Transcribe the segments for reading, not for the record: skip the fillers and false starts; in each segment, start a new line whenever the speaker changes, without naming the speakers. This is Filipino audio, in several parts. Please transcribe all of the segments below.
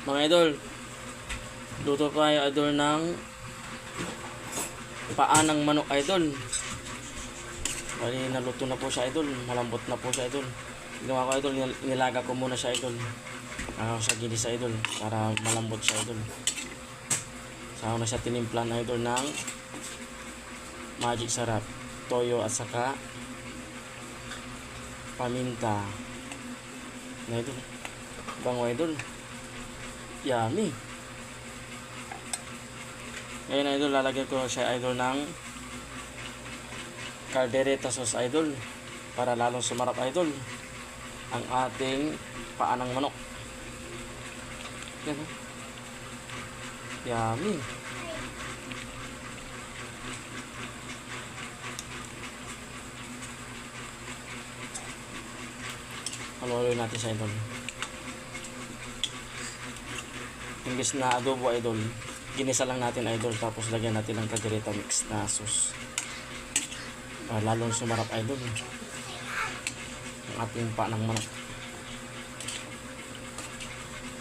Mga idol, luto tayo idol ng paa ng manok idol. Bali naluto na po siya idol, malambot na po siya idol. Ginawa ko idol, nilaga ko muna siya idol. Sa gilis idol para malambot siya idol. Saka na siya tinimplan idol ng magic sarap, toyo at saka paminta. Na idol, bango idol. Yummy. Ngayon idol, lalagyan ko siya idol ng caldereta sauce idol para lalong sumarap idol ang ating paa ng manok. Yan. Yummy. Haluin natin siya idol. Imbis na adobo idol, ginisa lang natin idol, tapos lagyan natin ng caldereta mix na sauce para lalong sumarap idol ang ating paa ng manok.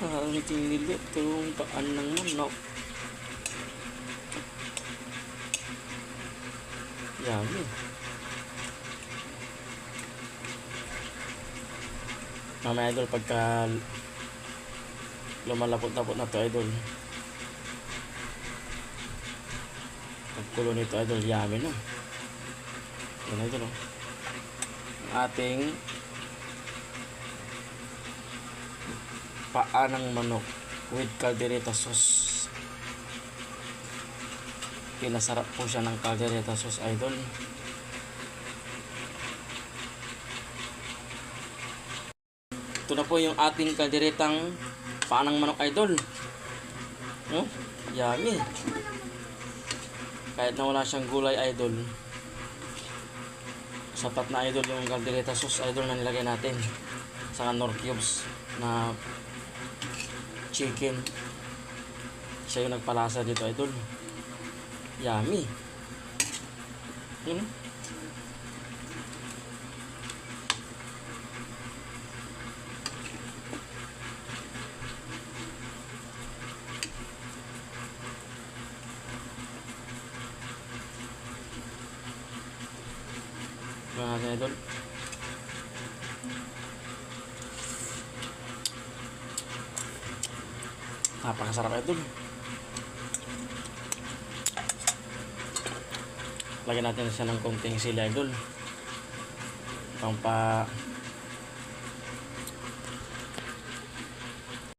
Ang tinilit itong paan ng manok. Yummy. Mamaya idol, pagka lumalapot-lapot na to idol, pagkulo nito idol, yummy na. Yan idol, oh. Ang ating paa ng manok with caldereta sauce. Pinasarap po siya ng caldereta sauce idol. Ito na po yung ating kalderetang paa ng manok idol. Yummy. Kahit na wala siyang gulay idol, sapat na idol yung caldereta sauce idol na nilagay natin. Saka nor cubes na chicken. Siya yung nagpalasa dito idol. Yummy. Mga idol, napakasarap idol. Lagyan natin siya ng konting sili idol, pampa